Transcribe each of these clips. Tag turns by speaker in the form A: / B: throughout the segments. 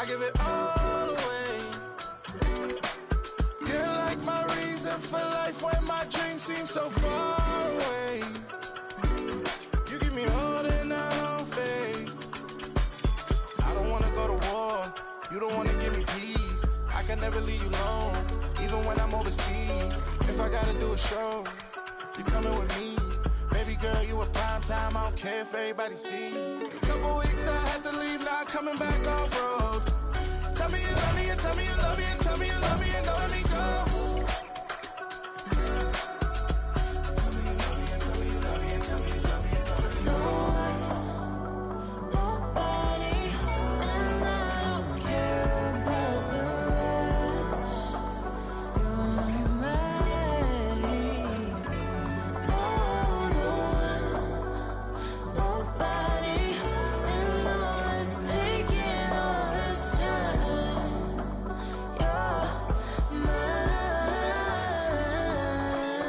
A: give it all away. You're like my reason for life when my dreams seem so far away. You give me more than I don't fade. I don't wanna go to war. You don't wanna give me peace. I can never leave you alone, even when I'm overseas. If I gotta do a show, you coming with me. Baby girl, you a prime time. I don't care if everybody see. Couple weeks I had to leave, now coming back off road. Tell me you love me, and tell me you love me, and tell me you love me, and don't let me go. Tell me you love me, and tell me you love me, and tell me you love me, and don't let me go.
B: Nobody, and I don't care about the rest. You're mine. Nobody, and all it's taking all this time. You're mine.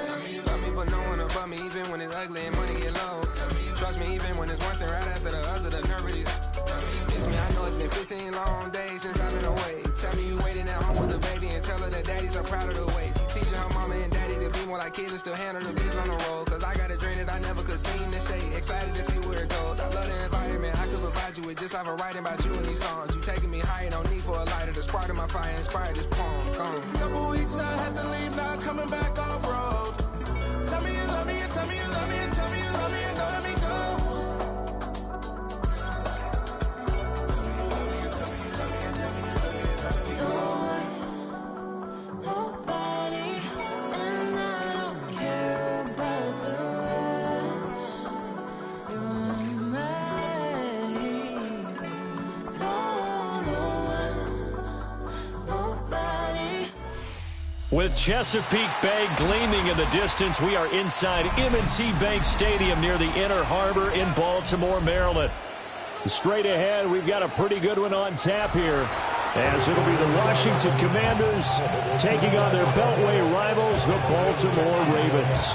C: Tell me you love me, but no one above me, even when it's ugly and money get low. Trust me, even when it's one thing right after the other, the nerve of these. Miss me, I know it's been 15 long days since I've been away. Tell me you waiting at home with the baby and tell her that daddy's so proud of the way. She teaching her mama and daddy to be more like kids and still handle the biz on the road. Cause I got a dream that I never could see in the shade. Excited to see where it goes. I love the environment I could provide you with just off of writing about you in these songs. You taking me higher, no need for a lighter. The spark of my fire inspired this poem. Gone.
A: Couple weeks I had to leave, now coming back off road. Tell me you love me, and tell me you love me, and tell me you love me, and don't let me go. Tell me you love me, and tell me you love me, and tell me you love me, and don't let me go.
B: Nobody, and I don't care about the rest. You're mine. Nobody.
D: With Chesapeake Bay gleaming in the distance, we are inside M&T Bank Stadium near the Inner Harbor in Baltimore, Maryland. Straight ahead, we've got a pretty good one on tap here, as it'll be the Washington Commanders taking on their Beltway rivals, the Baltimore Ravens.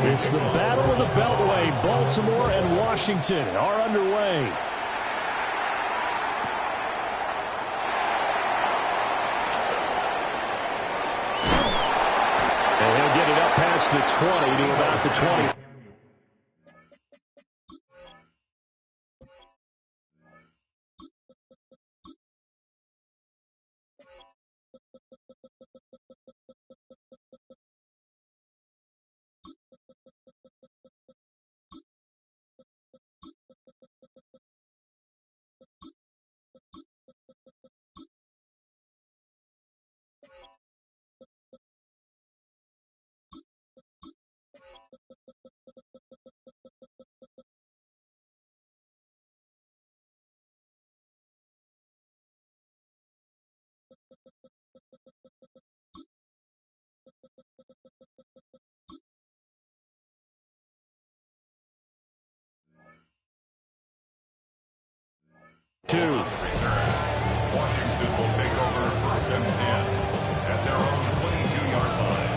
D: It's the Battle of the Beltway. Baltimore and Washington are underway. And he'll get it up past the 20 to about the 20. Two.
E: Washington will take over first and 10 at their own 22-yard line.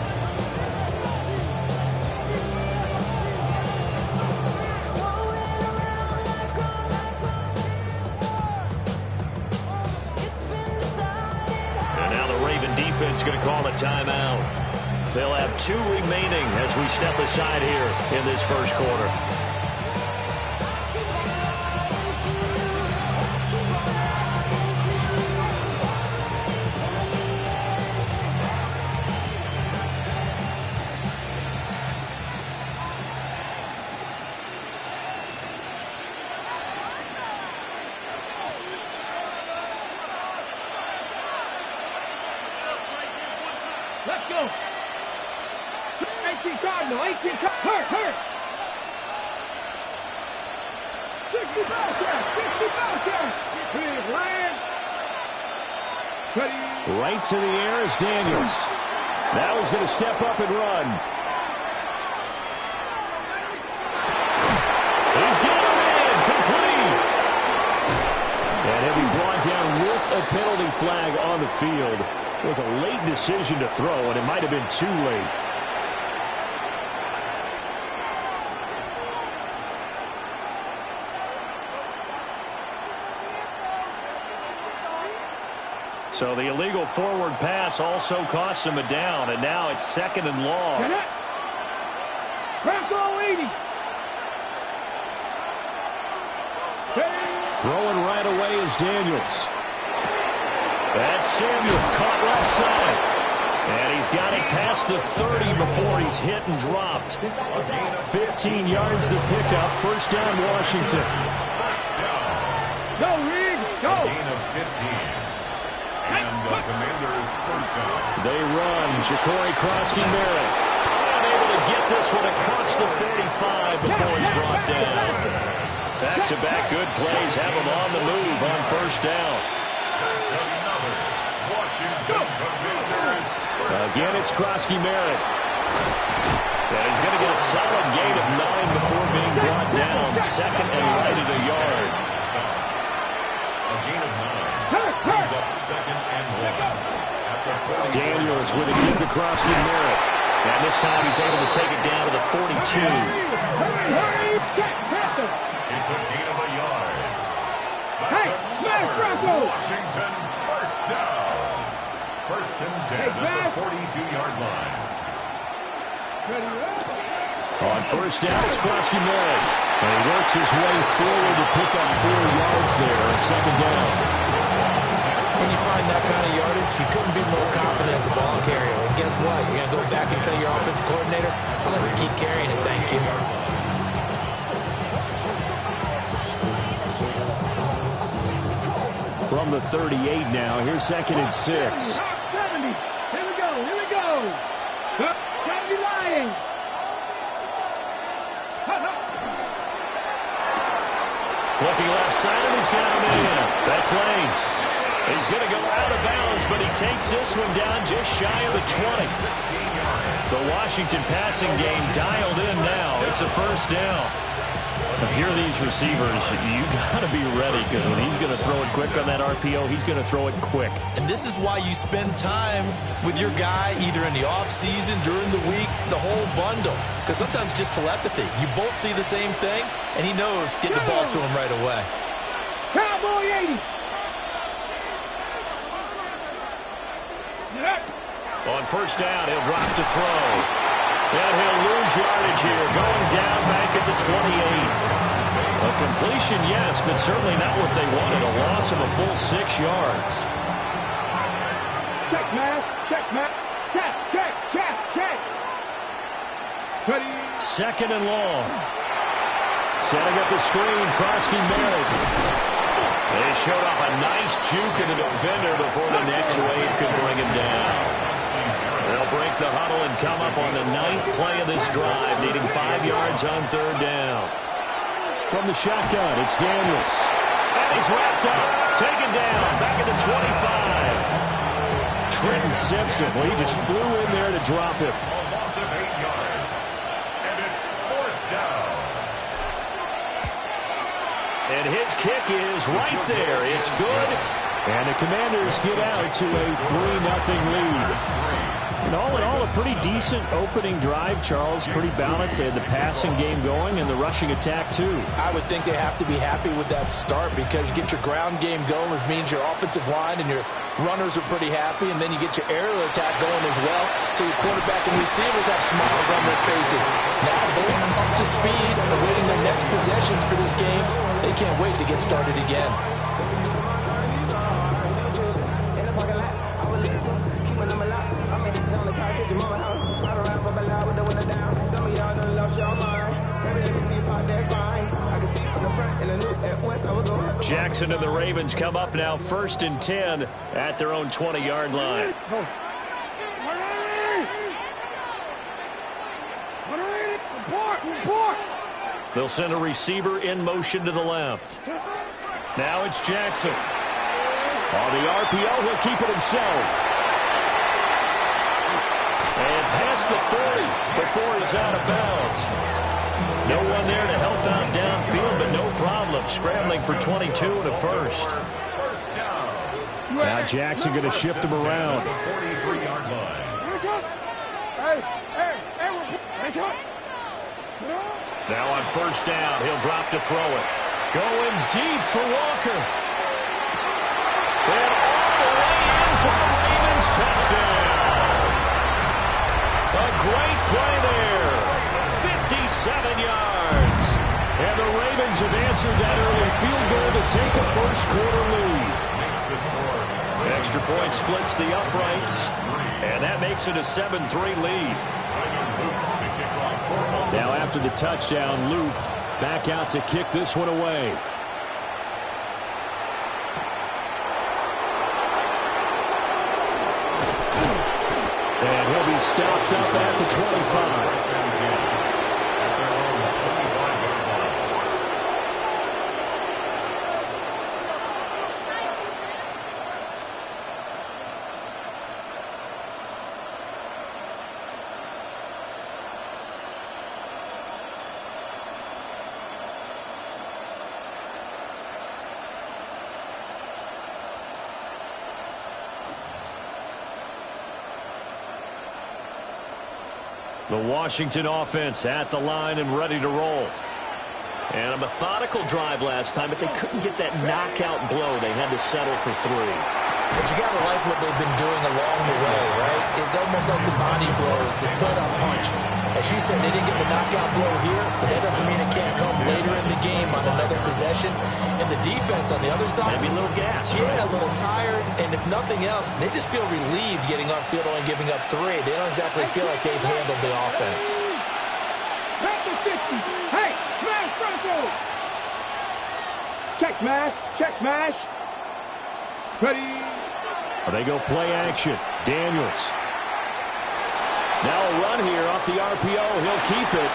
D: And now the Raven defense going to call a timeout. They'll have 2 remaining as we step aside here in this first quarter.
F: Let's go. 18 Cardinal, 18 Cardinal. Hurt. 60 Bowcat.
D: Right to the air is Daniels. Now he's going to step up and run. He's got him in, complete. a penalty flag on the field. It was a late decision to throw, and it might have been too late. So the illegal forward pass also costs him a down, and now it's 2nd and long. Throwing right away is Daniels. That's Samuel, caught left side. And he's got it past the 30 before he's hit and dropped. 15 yards the pickup. First down, Washington.
F: Go, Reed, go.
E: Gain of 15. And the Commanders first down.
D: They run. Ja'Cory Krosky-Merritt. Unable to get this one across the 45 before he's brought down. Back-to-back good plays have him on the move on first down.
E: That's another Washington Commanders first down.
D: Again, it's Krosky-Merritt. And he's going to get a solid gain of 9 before being brought down. 2nd and right at a yard.
E: A gain of 9. Brings up 2nd and 1.
D: Daniels with a give to Krosky-Merritt. And this time he's able to take it down to the 42.
E: It's a gain of a yard. That's another Washington first down. 1st and 10 at the 42-yard line.
D: On first down, it's Krosky-Merritt. And he works his way forward to pick up 4 yards there. 2nd down.
G: When you find that kind of yardage, you couldn't be more confident as a ball carrier. And guess what? You're going to go back and tell your offensive coordinator, I'd like to keep carrying it, thank you.
D: From the 38 now, here's 2nd and 6.
F: 70. Here we go. Gotta be lying.
D: Looking left side, and he's got him in. That's Lane. He's going to go out of bounds, but he takes this one down just shy of the 20. The Washington passing game dialed in now. It's a first down. If you're these receivers, you got to be ready, because when he's going to throw it quick on that RPO, he's going to throw it quick.
G: And this is why you spend time with your guy either in the offseason, during the week, the whole bundle. Because sometimes just telepathy. You both see the same thing, and he knows get the ball to him right away.
F: Cowboy 80.
D: On first down, he'll drop to throw. And he'll lose yardage here, going down back at the 28. A completion, yes, but certainly not what they wanted. A loss of a full 6 yards.
F: Check, man. Check. Ready.
D: 2nd and long. Setting up the screen, Krosky-Merritt. They showed off a nice juke in the defender before the next wave could bring him down. They'll break the huddle and come up on the 9th play of this drive, needing 5 yards on 3rd down. From the shotgun, it's Daniels. And he's wrapped up, taken down, back at the 25. Trenton Simpson, well, he just flew in there to drop him.
E: A loss of 8 yards. And it's 4th down.
D: And his kick is right there. It's good. And the Commanders get out to a 3-0 lead. And all in all, a pretty decent opening drive, Charles. Pretty balanced. They had the passing game going and the rushing attack, too.
G: I would think they have to be happy with that start, because you get your ground game going, which means your offensive line and your runners are pretty happy, and then you get your aerial attack going as well. So your quarterback and receivers have smiles on their faces. Now they're up to speed and awaiting their next possessions for this game. They can't wait to get started again.
D: Jackson and the Ravens come up now 1st and 10 at their own 20-yard line. They'll send a receiver in motion to the left. Now it's Jackson. On the RPO, he'll keep it himself. And past the 40 before he's out of bounds. No one there to help out downfield, but no problem. Scrambling for 22 and a first.
E: First down.
D: Now Jackson going to shift him around.
E: 43-yard line.
D: Now on first down, he'll drop to throw it. Going deep for Walker. And all the way in for the Ravens touchdown. A great play there. 57 yards. And the Ravens have answered that early field goal to take a first quarter lead.
E: Makes the score.
D: Extra point splits the uprights. And that makes it a 7-3 lead. Now after the touchdown, Luke back out to kick this one away. And he'll be stopped up at the 25. The Washington offense at the line and ready to roll. And a methodical drive last time, but they couldn't get that knockout blow. They had to settle for 3.
G: But you got to like what they've been doing along the way, right? It's almost like the body blows, the setup punch. As you said, they didn't get the knockout blow here, but that doesn't mean it can't come later in the game on another possession. And the defense on the other side,
D: maybe a little gas.
G: Yeah,
D: right?
G: a little tired. And if nothing else, they just feel relieved getting upfield only giving up 3. They don't exactly feel like they've handled the offense.
F: Back to 50. Hey, smash Bronco. Check smash. Check smash. Ready.
D: They go play action. Daniels. Now a run here off the RPO. He'll keep it.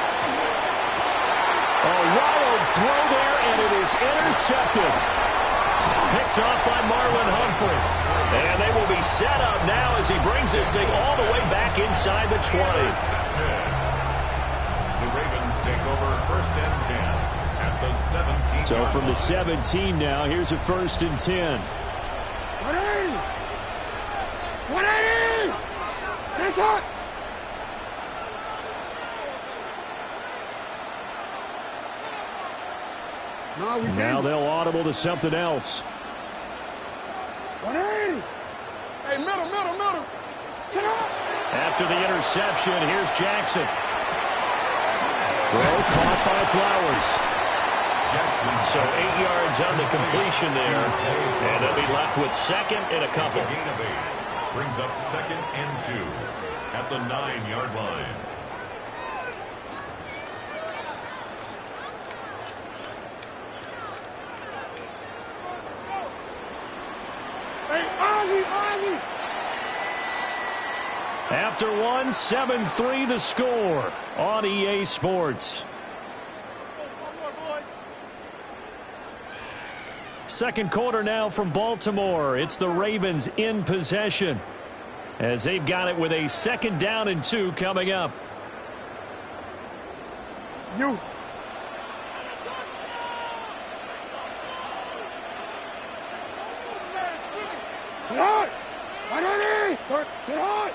D: A wild throw there, and it is intercepted. Picked off by Marlon Humphrey. And they will be set up now as he brings this thing all the way back inside the 20.
E: The Ravens take over first and 10 at the 17.
D: So from the 17 now, here's a first and 10.
F: 180! Finish it! No, we
D: Now they'll audible to something else.
F: 180! Hey, middle! Sit up!
D: After the interception, here's Jackson. Throw caught by Flowers. So 8 yards on the completion there. And they'll be left with second and a couple.
E: It's a gain of 8. Brings up second and 2 at the 9-yard line.
F: Hey, Ozzy!
D: After one, 7-3 the score on EA Sports. Second quarter now from Baltimore. It's the Ravens in possession as they've got it with a 2nd down and 2 coming up.
F: You. Sit hard! 180! Sit hard!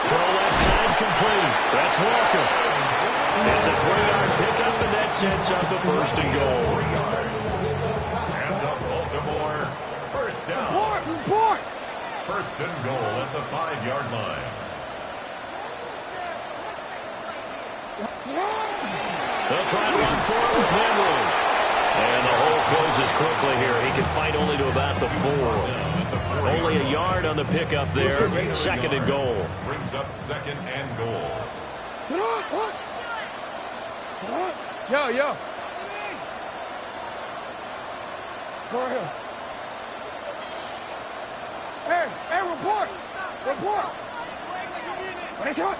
D: Throw left side complete. That's Walker. It's a 3-yard pickup, and that sets up the first and goal.
E: And up Baltimore, first down.
F: Report!
E: First and goal at the 5-yard line.
D: They'll try to run forward with Henry. And the hole closes quickly here. He can fight only to about the 4. Only a yard on the pickup there. 2nd and goal.
E: Brings up 2nd and goal.
F: Yo. Go ahead. Hey, report! What is it?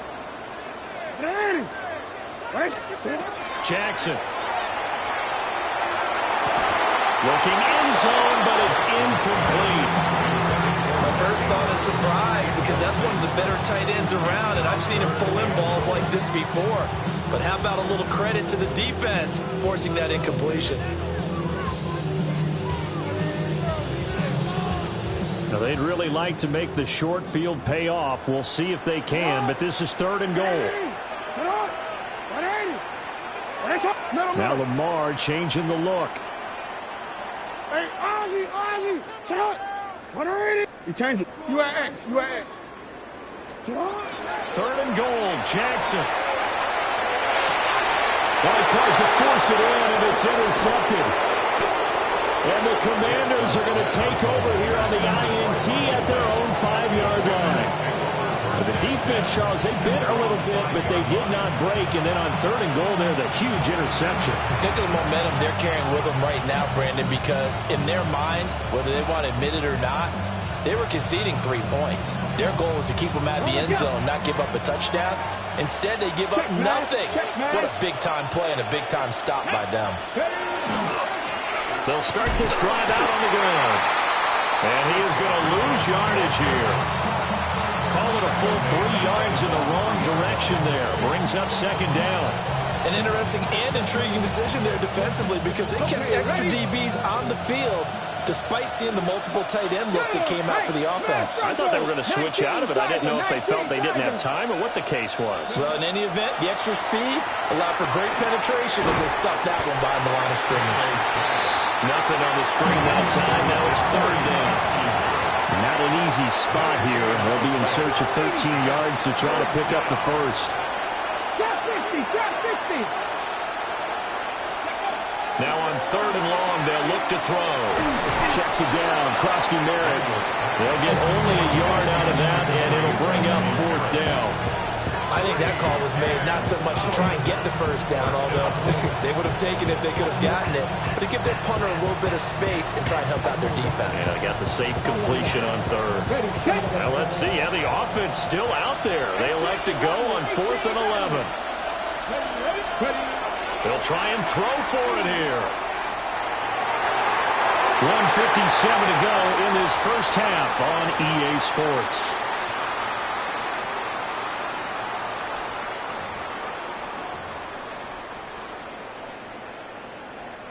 D: Jackson. Looking end zone, but it's incomplete.
G: My first thought is surprise because that's one of the better tight ends around, and I've seen him pull in balls like this before. But how about a little credit to the defense forcing that incompletion?
D: Well, they'd really like to make the short field pay off. We'll see if they can, but this is 3rd and goal. Now Lamar changing the look.
F: Hey, Ozzy, shut up. You change it. You at X.
D: 3rd and goal, Jackson. Well, he tries to force it in, and it's intercepted. And the Commanders are going to take over here on the INT at their own 5-yard line. But the defense, Charles, they bit a little bit, but they did not break. And then on 3rd and goal there, the huge interception.
G: Think of the momentum they're carrying with them right now, Brandon, because in their mind, whether they want to admit it or not, they were conceding 3 points. Their goal was to keep them out of the end zone, not give up a touchdown. Instead, they give up nothing. What a big-time play and a big-time stop by them.
D: They'll start this drive out on the ground. And he is going to lose yardage here. Call it a full 3 yards in the wrong direction there. Brings up 2nd down.
G: An interesting and intriguing decision there defensively because they kept extra DBs on the field despite seeing the multiple tight end look that came out for the offense.
D: I thought they were going to switch out of it. I didn't know if they felt they didn't have time or what the case was.
G: Well, in any event, the extra speed allowed for great penetration as they stuffed that one behind the line of scrimmage.
D: Nothing on the screen that time. Now it's 3rd down. Not an easy spot here. They'll be in search of 13 yards to try to pick up the first.
F: Just 60.
D: Now on 3rd and long, they'll look to throw. Checks it down. Krosky Merritt. They'll get only a yard out of that, and it'll bring up 4th down.
G: I think that call was made not so much to try and get the first down, although they would have taken it if they could have gotten it, but to give their punter a little bit of space and try and help out their defense.
D: And I got the safe completion on 3rd. Now let's see. Yeah, the offense still out there. They elect to go on 4th and 11. They'll try and throw for it here. 1:57 to go in this first half on EA Sports.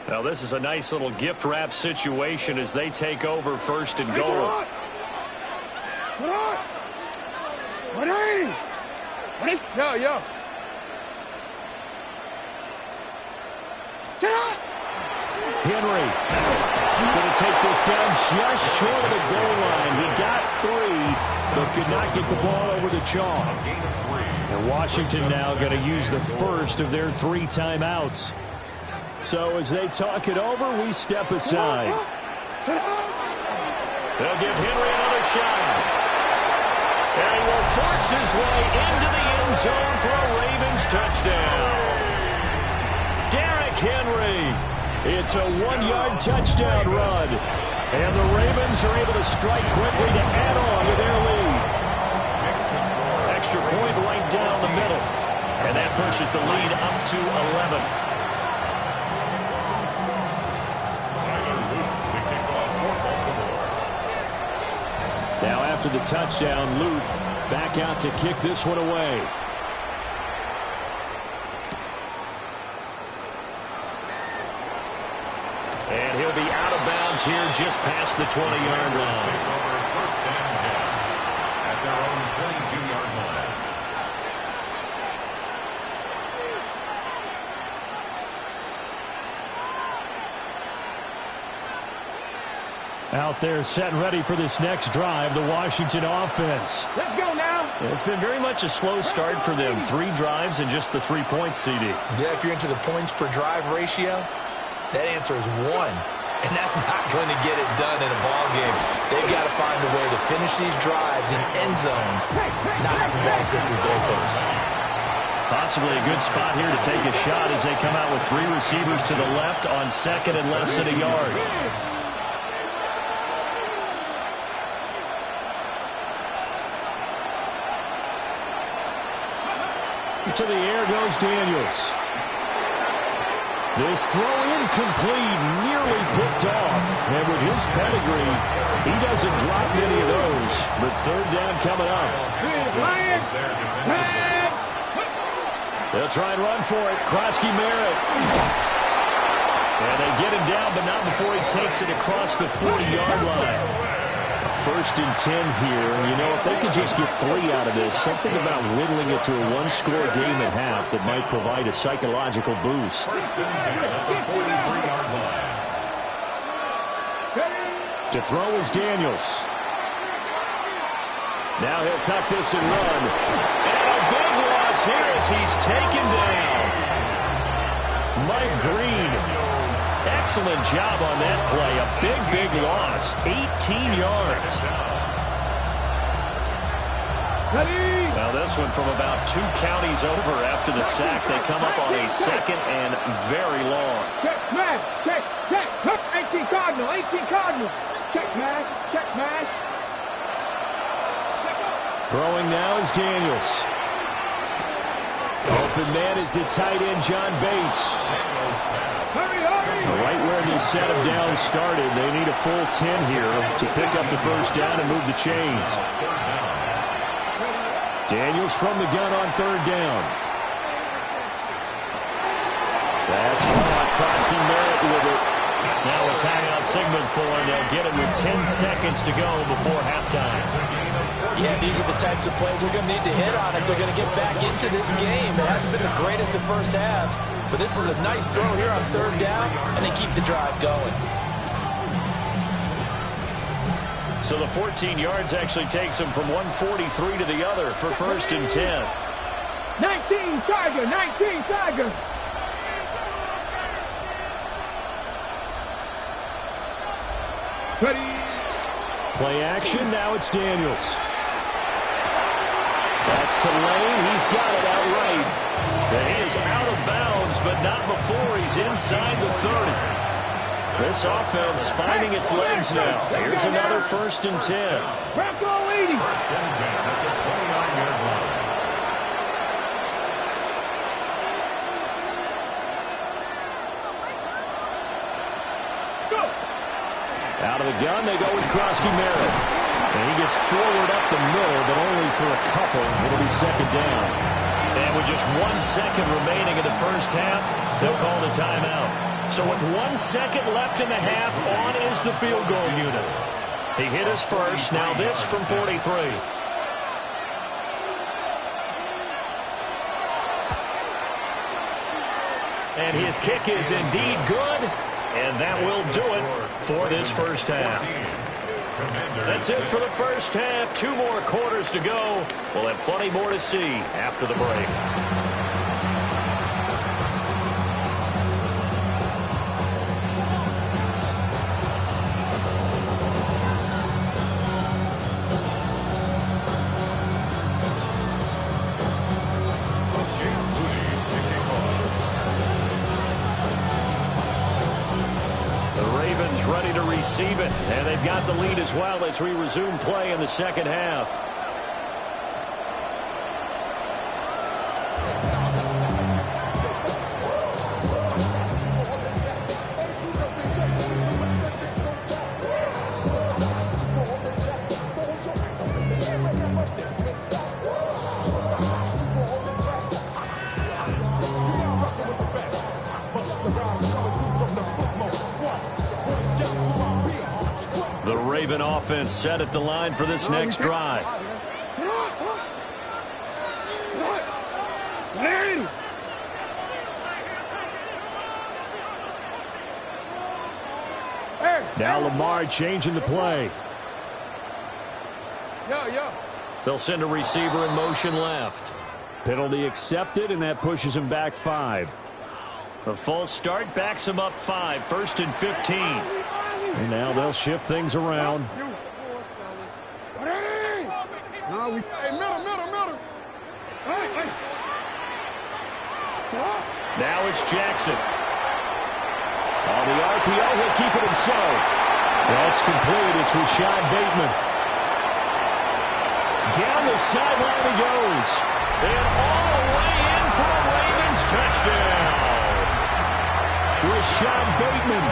D: Now this is a nice little gift wrap situation as they take over 1st and goal.
F: Yo.
D: Henry going to take this down just short of the goal line. He got 3, but could not get the ball over the chalk. And Washington now going to use the first of their 3 timeouts. So as they talk it over, we step aside. They'll give Henry another shot. And he will force his way into the end zone for a Ravens touchdown. Derrick Henry. It's a 1-yard touchdown run. And the Ravens are able to strike quickly to add on to their lead. Extra point right down the middle. And that pushes the lead up to 11. Now after the touchdown, Luke back out to kick this one away. And he'll be out of bounds here just past the 20-yard line.
E: First and 10 at their own 22-yard line.
D: Out there set and ready for this next drive, the Washington offense.
F: Let's go now.
D: It's been very much a slow start for them. 3 drives and just the 3 points, CD.
G: Yeah, if you're into the points per drive ratio, that answer is 1. And that's not going to get it done in a ball game. They've got to find a way to finish these drives in end zones, not having balls go through goalposts.
D: Possibly a good spot here to take a shot as they come out with 3 receivers to the left on 2nd and less than a yard. To the air goes Daniels. This throw incomplete, nearly picked off. And with his pedigree, he doesn't drop many of those. But 3rd down coming up. They'll try and run for it. Krosky Merritt. And they get him down, but not before he takes it across the 40-yard line. First and 10 here. You know, if they could just get 3 out of this, something about whittling it to a one-score game at half that might provide a psychological boost.
E: First and 10 at the 43-yard line.
D: To throw is Daniels. Now he'll tuck this and run. And a big loss here as he's taken down. Mike Green. Excellent job on that play. A big loss. 18 yards. Well, this one from about 2 counties over after the sack. They come up on a second and very long.
F: Check, smash, check. 18 Cardinal. Check, smash.
D: Throwing now is Daniels. Open man is the tight end, John Bates.
F: Hurry.
D: Right where this set of downs started, they need a full 10 here to pick up the first down and move the chains. Daniels from the gun on 3rd down. That's caught. Krosky Merritt with it. Now a timeout signal for him. They'll get it with 10 seconds to go before halftime.
G: Yeah, these are the types of plays they're going to need to hit on if they're going to get back into this game. It hasn't been the greatest of first halves, but this is a nice throw here on 3rd down, and they keep the drive going.
D: So the 14 yards actually takes them from 143 to the other for first and 10.
F: 19 Tiger. Ready.
D: Play action, now it's Daniels. That's to Lane, he's got it outright. That is out of bounds, but not before he's inside the 30. This offense finding its legs now. Here's another first and 10.
F: Bronco leading.
E: First and 10 at the 29-yard line.
D: Out of the gun, they go with Krosky Merritt. And he gets forward up the middle, but only for a couple. It'll be second down. And with just 1 second remaining in the first half, they'll call the timeout. So with 1 second left in the half, on is the field goal unit. He hit us first. Now this from 43. And his kick is indeed good. And that will do it for this first half. That's it for the first half. 2 more quarters to go. We'll have plenty more to see after the break. Ready to receive it, and they've got the lead as well as we resume play in the second half. The Raven offense set at the line for this next drive. Now Lamar changing the play. They'll send a receiver in motion left. Penalty accepted, and that pushes him back 5. A false start backs him up 5. First and 15. And now they'll shift things around.
F: Middle.
D: Now it's Jackson. On the RPO, he'll keep it himself. That's complete. It's Rashad Bateman. Down the sideline he goes. And all the way in for a Ravens touchdown. Rashad Bateman,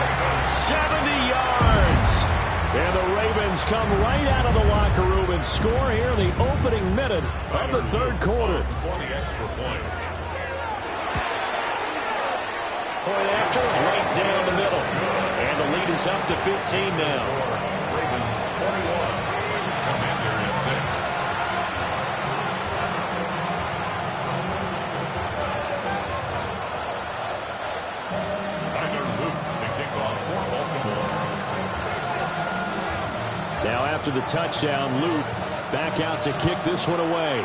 D: 70 yards. And the Ravens come right out of the locker room and score here in the opening minute of the 3rd quarter.
E: For the extra point.
D: Point after, right down the middle. And the lead is up to 15 now.
E: Ravens 41.
D: Now after the touchdown, Luke back out to kick this one away.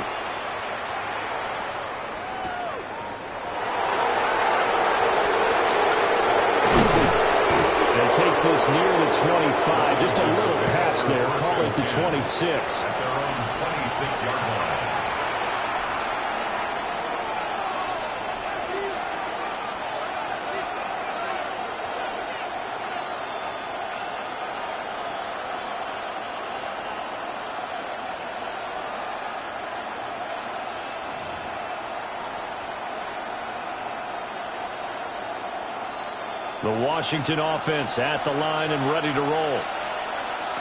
D: And takes this near the 25. Just a little pass there. Call it the 26.
E: At their own 26-yard line.
D: The Washington offense at the line and ready to roll.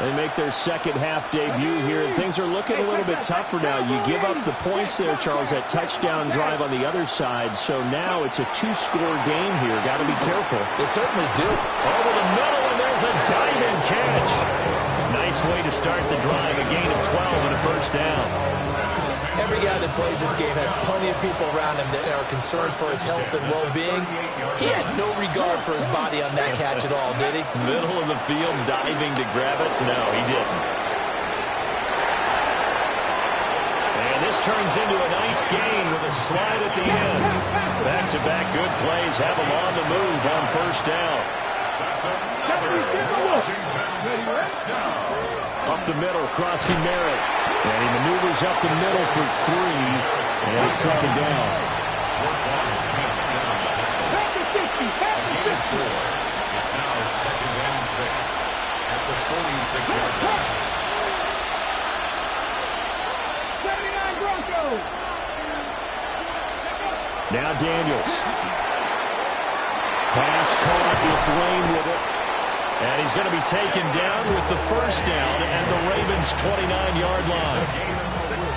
D: They make their second half debut here. Things are looking a little bit tougher now. You give up the points there, Charles, that touchdown drive on the other side. So now it's a two-score game here. Got to be careful.
G: They certainly do.
D: Over the middle, and there's a diving catch. Nice way to start the drive. A gain of 12 and a first down.
G: Every guy that plays this game has plenty of people around him that are concerned for his health and well-being. He had no regard for his body on that catch at all, did he?
D: Middle of the field, diving to grab it. No, he didn't. And this turns into a nice gain with a slide at the end. Back-to-back good plays have him on the move on first down. Up the middle, Krosky Merritt. And he maneuvers up the middle for 3. And it's second down.
E: It's now second and 6 at the 46-yard line.
F: 79 Broncos.
D: Now Daniels. Pass caught. It's Lane with it. And he's going to be taken down with the first down and the Ravens' 29-yard line.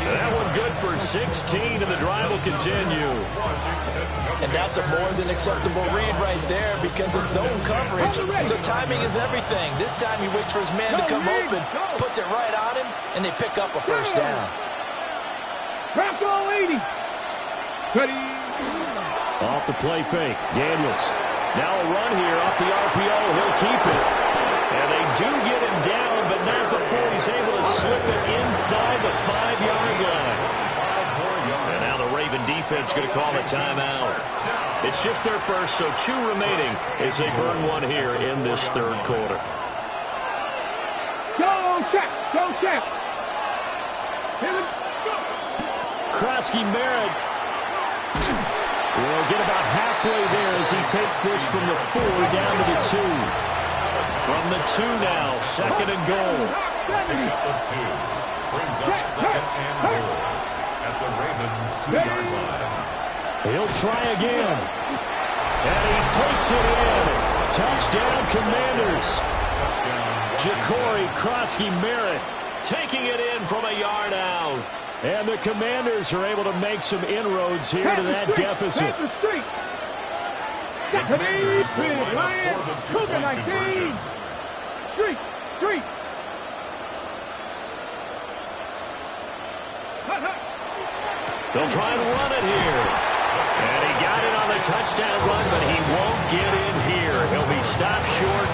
D: That one good for 16, and the drive will continue.
G: And that's a more than acceptable read right there because it's zone coverage. So timing is everything. This time he waits for his man to come open, puts it right on him, and they pick up a first down.
F: Bronco 80. Ready.
D: Off the play fake, Daniels. Now a run here off the RPO. He'll keep it. And they do get him down, but not before he's able to slip it inside the 5-yard line. And now the Raven defense going to call a timeout. It's just their first, so 2 remaining as they burn one here in this third quarter.
F: Go check. Go check. Here we go.
D: Krosky Merritt will get about halfway there as he takes this from the 4 down to the 2. From the 2 now, second and goal.
E: Picking up of 2. Brings up second and goal at the Ravens' 2-yard line.
D: He'll try again. And he takes it in. Touchdown, Commanders.
E: Touchdown.
D: Ja'Cory Krosky Merritt taking it in from a yard out. And the Commanders are able to make some inroads here to that deficit. They'll try and run it here. And he got it on the touchdown run, but he won't get in here. He'll be stopped short,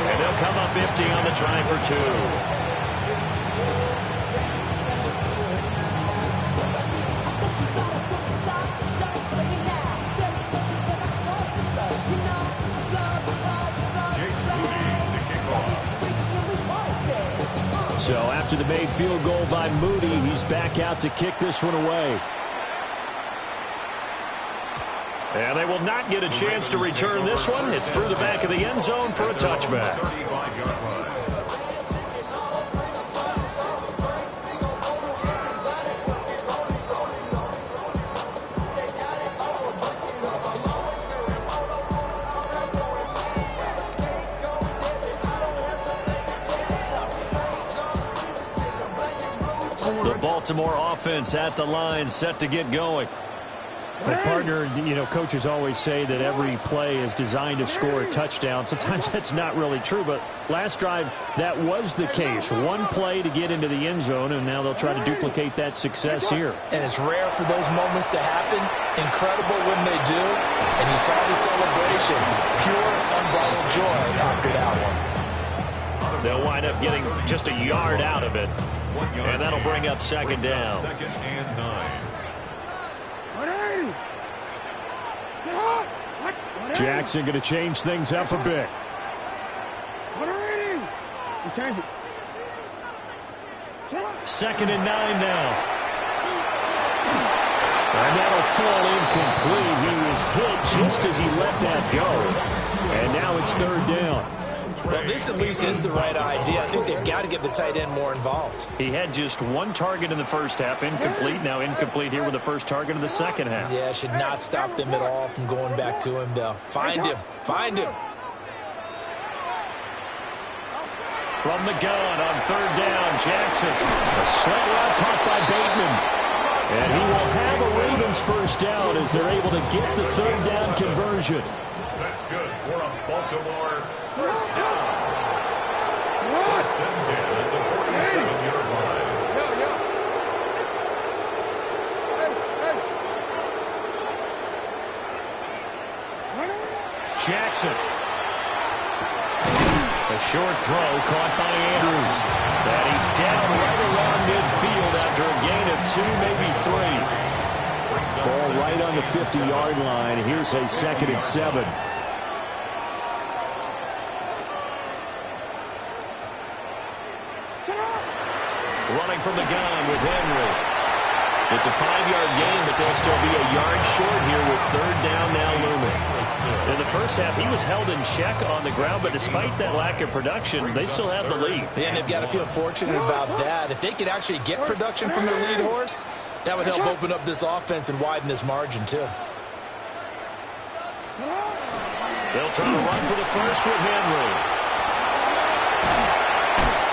D: and they'll come up empty on the try for 2. So after the made field goal by Moody, he's back out to kick this one away. And they will not get a chance to return this one. It's through the back of the end zone for a touchback. The Baltimore offense at the line, set to get going. My partner, coaches always say that every play is designed to score a touchdown. Sometimes that's not really true, but last drive, that was the case. One play to get into the end zone, and now they'll try to duplicate that success here.
G: And it's rare for those moments to happen. Incredible when they do. And you saw the celebration. Pure, unbridled joy after that one.
D: They'll wind up getting just a yard out of it. And that'll bring up second down.
E: Second and 9.
D: Jackson going to change things up a bit. Second and 9 now. And that'll fall incomplete. He was hit just as he let that go. And now it's third down.
G: Well, this at least is the right idea. I think they've got to get the tight end more involved.
D: He had just one target in the first half, incomplete. Now incomplete here with the first target of the second half.
G: Yeah, should not stop them at all from going back to him. They'll find him. Find him.
D: From the gun on third down, Jackson. A slant route caught by Bateman. And he will have a Ravens first down as they're able to get the third down conversion.
E: That's good for a Baltimore first down. First and 10 at the 47-yard line.
D: Jackson. A short throw caught by Andrews. And he's down right around midfield after a gain of 2, maybe 3. Ball right on the 50-yard line. Here's a second and 7. Running from the gun with Henry. It's a 5-yard gain, but they'll still be a yard short here with third down now looming. In the first half, he was held in check on the ground, but despite that lack of production, they still have the lead.
G: And they've got to feel fortunate about that. If they could actually get production from their lead horse, that would help open up this offense and widen this margin, too.
D: They'll try to run for the first with Henry.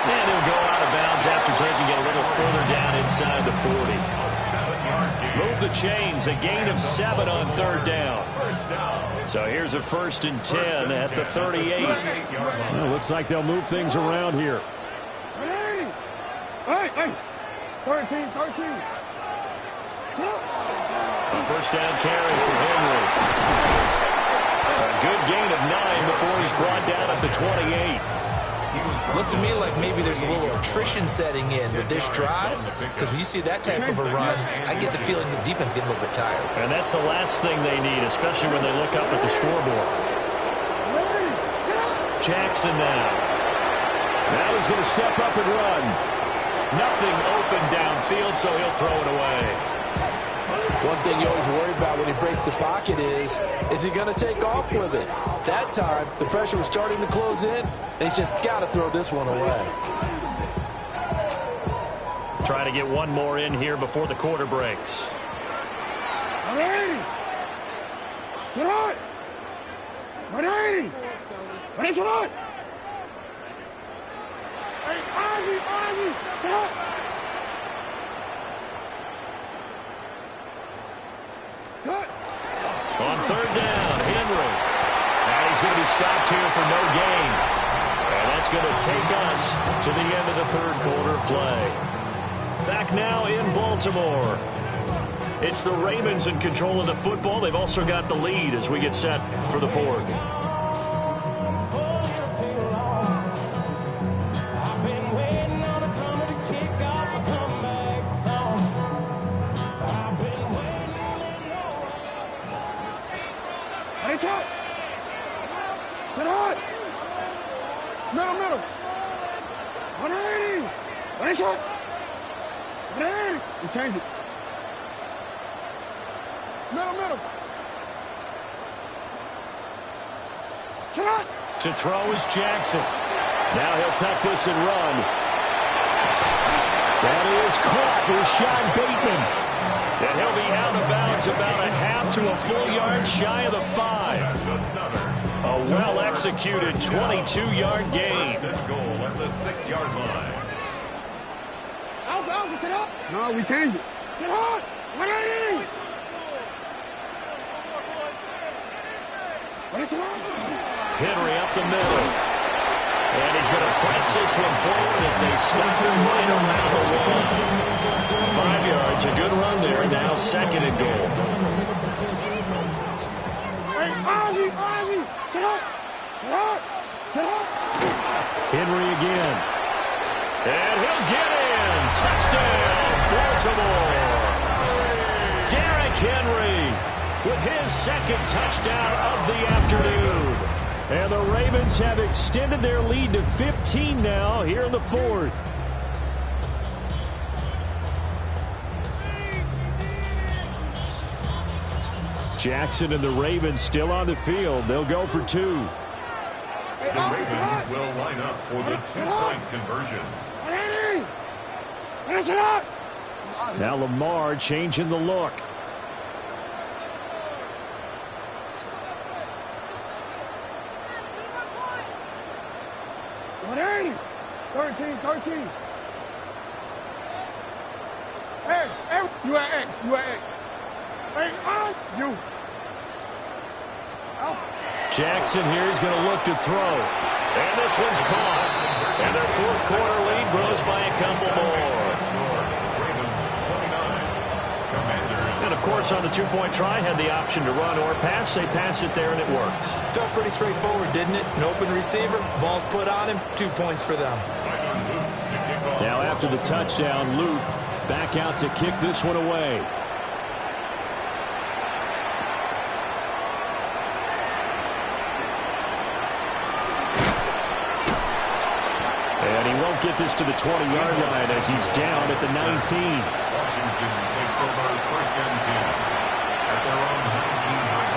D: And he'll go out of bounds after taking it a little further down inside the 40. Move the chains, a gain of 7 on third down. So here's a first and 10 at the 38. Well, looks like they'll move things around here.
F: Hey, 13.
D: First down carry for Henry. A good gain of 9 before he's brought down at the 28.
G: Looks to me like maybe there's a little attrition setting in with this drive, because when you see that type of a run, I get the feeling the defense getting a little bit tired.
D: And that's the last thing they need, especially when they look up at the scoreboard. Jackson now. Now he's going to step up and run. Nothing open downfield, so he'll throw it away.
G: One thing you always worry about when he breaks the pocket is he going to take off with it? That time, the pressure was starting to close in, and he's just got to throw this one away.
D: Trying to get one more in here before the quarter breaks. On third down, Henry. And he's going to be stopped here for no gain. And that's going to take us to the end of the third quarter play. Back now in Baltimore. It's the Ravens in control of the football. They've also got the lead as we get set for the fourth.
F: Middle. 180. Ready, shot. Ready. You change it. Middle. Shot.
D: To throw is Jackson. Now he'll tuck this and run. That is caught with Sean Bateman. And he'll be out of bounds about a half to a full yard shy of the 5. A well-executed 22-yard gain.
E: Goal at the 6-yard line.
F: Alpha, sit up. No, we changed it. Sit up. 180.
D: Henry up the middle. And he's going to press this one forward as they stop him right around the wall. 5 yards, a good run there. Now second and goal.
F: Ozzy. Sit up.
D: Henry again. And he'll get in. Touchdown, Baltimore. Derrick Henry with his second touchdown of the afternoon. And the Ravens have extended their lead to 15 now here in the fourth. Jackson and the Ravens still on the field. They'll go for two.
E: The Ravens will line up for the two-point conversion.
D: Now Lamar changing the look.
F: What are you? 13. Hey, you at X. Hey, you.
D: Jackson here is going to look to throw. And this one's caught. And their fourth quarter lead grows by a couple more. And, of course, on the two-point try, had the option to run or pass. They pass it there, and it works.
G: Felt pretty straightforward, didn't it? An open receiver, ball's put on him, 2 points for them.
D: Now after the touchdown, Luke back out to kick this one away. And he won't get this to the 20-yard line as he's down at the 19.
E: Washington takes over first and 10 at their own 19-yard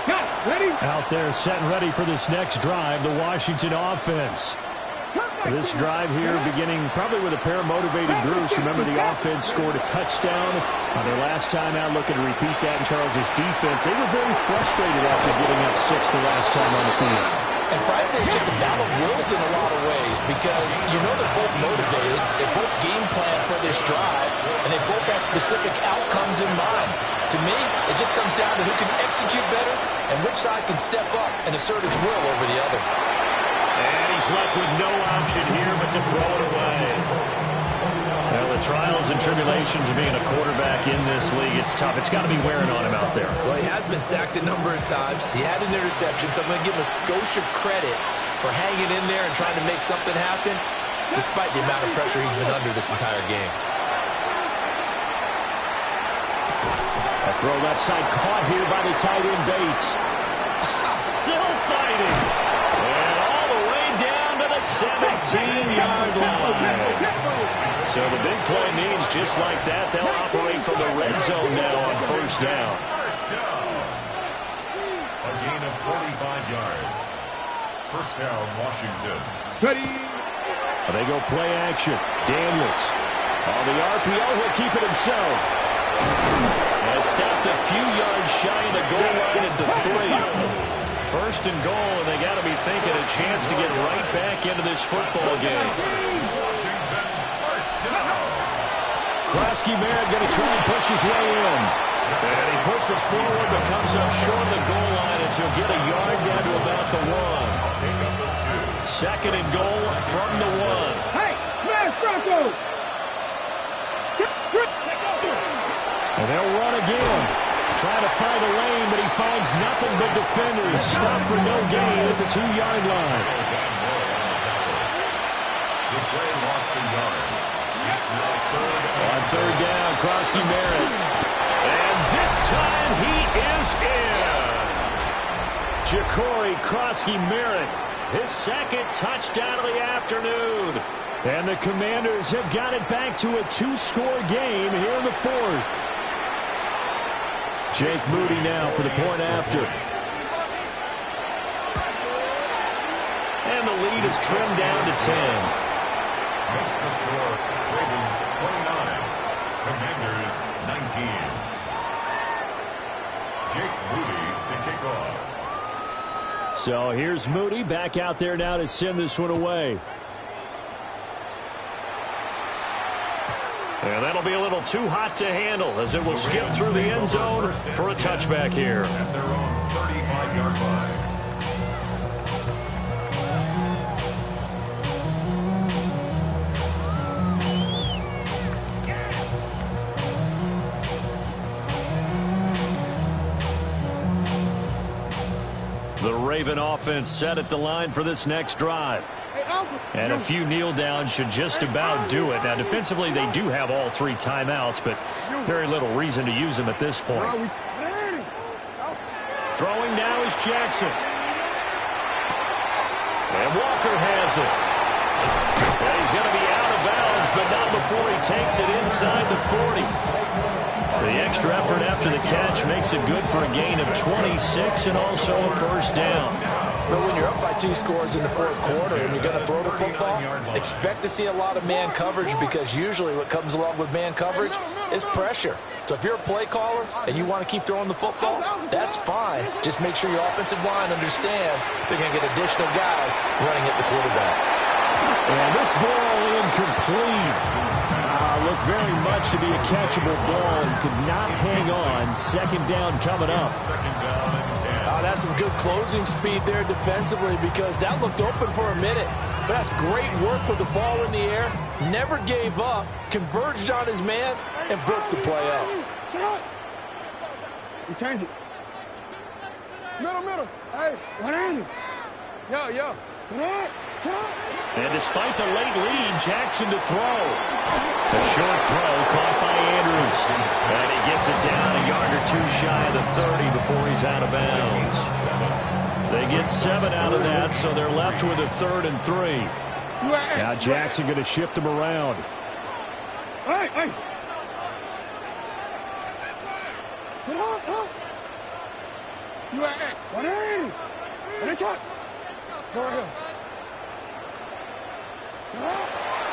E: line.
F: Ready?
D: Out there set and ready for this next drive, the Washington offense. This drive here beginning probably with a pair of motivated groups. Remember, the offense scored a touchdown on their last time out. Looking to repeat that in Charles's defense. They were very frustrated after getting up 6 the last time on the field.
G: And Friday is just a battle of wills in a lot of ways because you know they're both motivated, they both game plan for this drive, and they both have specific outcomes in mind. To me, it just comes down to who can execute better and which side can step up and assert its will over the other.
D: And he's left with no option here but to throw it away. Well, the trials and tribulations of being a quarterback in this league, it's tough. It's got to be wearing on him out there.
G: Well, he has been sacked a number of times. He had an interception, so I'm going to give him a skosh of credit for hanging in there and trying to make something happen, despite the amount of pressure he's been under this entire game.
D: A throw left side caught here by the tight end Bates. Still fighting. And all the way down to the 17-yard line. So the big play means just like that, they'll operate from the red zone now on first down.
E: First down. A gain of 45 yards. First down, Washington.
F: Ready?
D: They go play action. Daniels. On the RPO, he'll keep it himself. And stopped a few yards shy of the goal line at the 3. First and goal, and they got to be thinking a chance to get right back into this football game.
E: Washington, first down.
D: Krosky-Merritt going to try and push his way in. And he pushes forward, but comes up short of the goal line as he'll get a yard down to about the 1. Second and goal from the 1.
F: Hey, smash Bronco!
D: And they'll run again. Trying to find a lane, but he finds nothing but defenders. Stopped for no gain at the 2-yard line.
E: The play lost a yard. It's now
D: On third down, Krosky-Merritt. And this time he is in. Ja'Cory Krosky-Merritt, his second touchdown of the afternoon. And the Commanders have got it back to a 2-score game here in the fourth. Jake Moody now for the point after. And the lead is trimmed down to 10.
E: Makes the score Ravens 29, Commanders 19. Jake Moody to kick off.
D: So here's Moody back out there now to send this one away. And that'll be a little too hot to handle as it will skip through the end zone for a touchback here.
E: At their own 35-yard line.
D: The Raven offense set at the line for this next drive. And a few kneel downs should just about do it. Now, defensively, they do have all 3 timeouts, but very little reason to use them at this point. Throwing now is Jackson. And Walker has it. And he's going to be out of bounds, but not before he takes it inside the 40. The extra effort after the catch makes it good for a gain of 26 and also a first down.
G: But when you're up by 2 scores in the 4th quarter and you're going to throw the football, expect to see a lot of man coverage, because usually what comes along with man coverage is pressure. So if you're a play caller and you want to keep throwing the football, that's fine. Just make sure your offensive line understands they're going to get additional guys running at the quarterback.
D: And this ball incomplete. Looked very much to be a catchable ball and could not hang on. Second down coming up.
G: That's some good closing speed there defensively, because that looked open for a minute. But that's great work with the ball in the air. Never gave up, converged on his man, and broke the play up.
F: You change it. Middle. Hey, what is it? Yo.
D: And despite the late lead, Jackson to throw. A short throw caught by Andrews. And he gets it down a yard or 2 shy of the 30 before he's out of bounds. They get 7 out of that, so they're left with a 3rd and 3. Now Jackson going to shift him around.
F: Hey. You at what is it? What is it? Go ahead.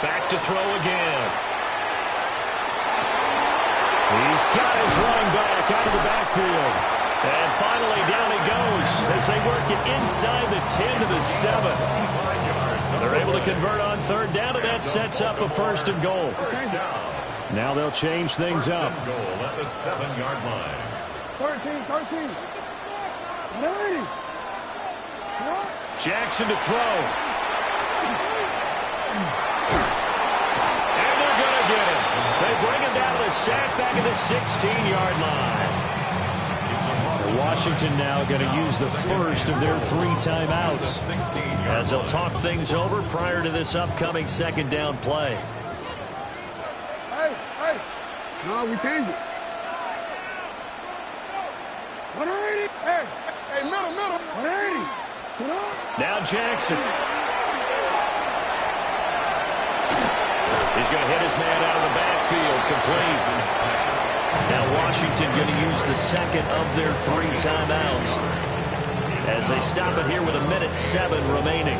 D: Back to throw again. He's got his running back out of the backfield. And finally down he goes as they work it inside the 10 to the 7. They're able to convert on 3rd down, and that sets up a 1st and goal. Now they'll change things up.
E: Goal at the 7-yard line.
F: 13.
D: Jackson to throw. And they're going to get him. They bring him down to the sack back at the 16-yard line. Washington now going to use the first of their 3 timeouts as they'll talk things over prior to this upcoming 2nd down play.
F: Hey. No, we changed it. What are you? Hey, middle. What are you?
D: Now Jackson. He's going to hit his man out of the backfield, complete. Now Washington going to use the 2nd of their 3 timeouts as they stop it here with 1:07 remaining.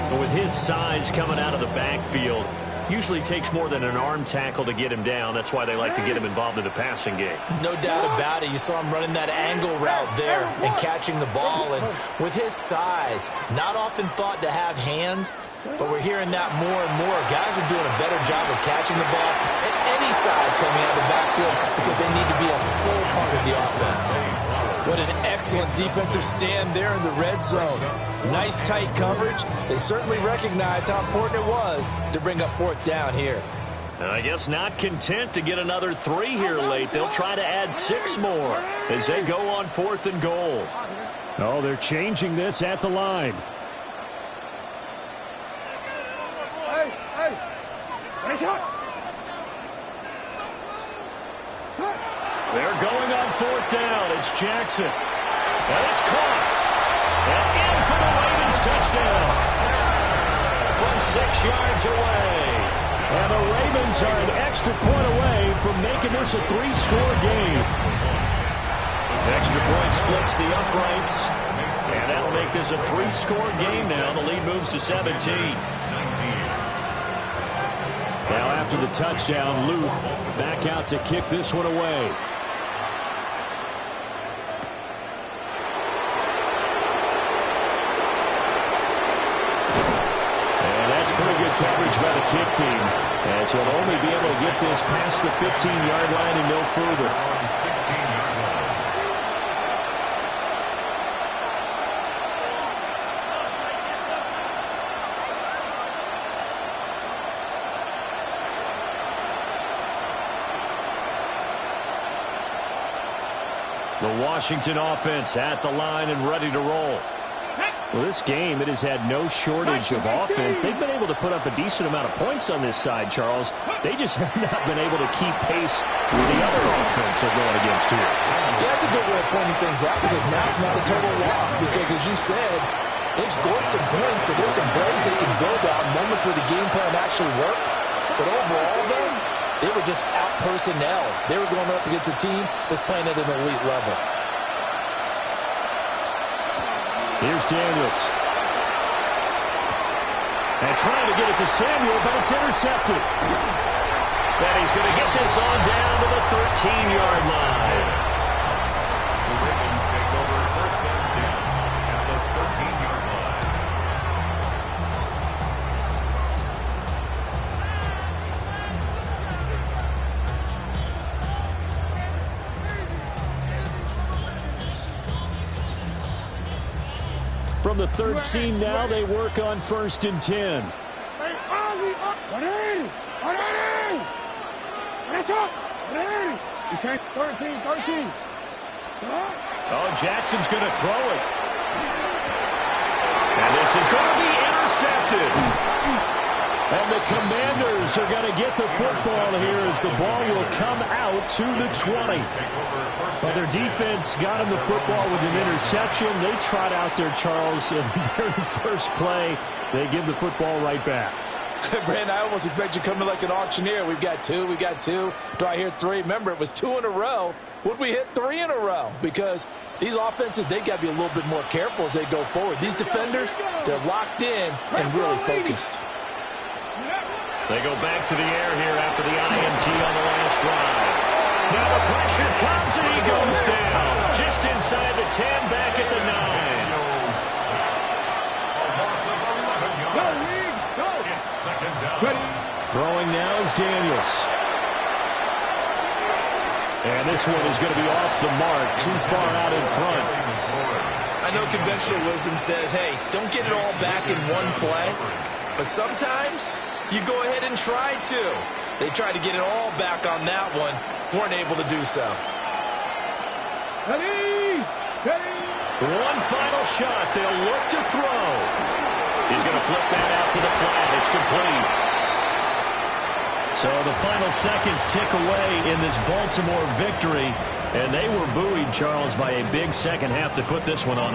D: But with his size coming out of the backfield, usually takes more than an arm tackle to get him down. That's why they like to get him involved in the passing game.
G: No doubt about it. You saw him running that angle route there and catching the ball. And with his size, not often thought to have hands, but we're hearing that more and more. Guys are doing a better job of catching the ball at any size coming out of the backfield because they need to be a full part of the offense. What an excellent defensive stand there in the red zone. Nice tight coverage. They certainly recognized how important it was to bring up 4th down here.
D: And I guess not content to get another 3 here late. They'll try to add 6 more as they go on 4th and goal. Oh, they're changing this at the line.
F: Hey. Nice shot.
D: They're going on 4th down. It's Jackson. And it's caught. And in for the Ravens touchdown. From 6 yards away. And the Ravens are an extra point away from making this a 3-score game. Extra point splits the uprights. And that'll make this a 3-score game now. The lead moves to 17. Now after the touchdown, Luke back out to kick this one away. Pretty good coverage by the kick team, as he'll only be able to get this past the 15-yard line and no further. The Washington offense at the line and ready to roll. Well, this game, it has had no shortage of offense. They've been able to put up a decent amount of points on this side, Charles. They just have not been able to keep pace with the other offense they're going against here.
G: Yeah, that's a good way of pointing things out because now it's not a total loss because, as you said, they've scored some points, so there's some plays they can build on, moments where the game plan actually worked. But overall, though, they were just out personnel. They were going up against a team that's playing at an elite level.
D: Here's Daniels. And trying to get it to Samuel, but it's intercepted. And he's going to get this on down to the 13-yard line.
E: The Ravens take over 1st and 10 at the 13-yard line.
D: From the 13 now, they work on 1st and 10.
F: Hey, Ozzy, That's up. You take 13.
D: Oh, Jackson's going to throw it. And this is going to be intercepted. And the Commanders are going to get the football here as the ball will come out to the 20. Well, their defense got him the football with an interception. They trot out there, Charles, in the very first play. They give the football right back.
G: Brandon, I almost expect you coming like an auctioneer. We've got two. Do I hear three? Remember, it was 2 in a row. Would we hit 3 in a row? Because these offenses, they've got to be a little bit more careful as they go forward. These defenders, they're locked in and really focused.
D: They go back to the air here after the INT on the last drive. Now the pressure comes and he goes down. Just inside the 10, back at the 9. Throwing now is Daniels. And this one is going to be off the mark, too far out in front.
G: I know conventional wisdom says, hey, don't get it all back in one play. But sometimes you go ahead and try to. They tried to get it all back on that one. Weren't able to do so.
D: One final shot. They'll look to throw. He's going to flip that out to the flat. It's complete. So the final seconds tick away in this Baltimore victory. And they were buoyed, Charles, by a big second half to put this one on.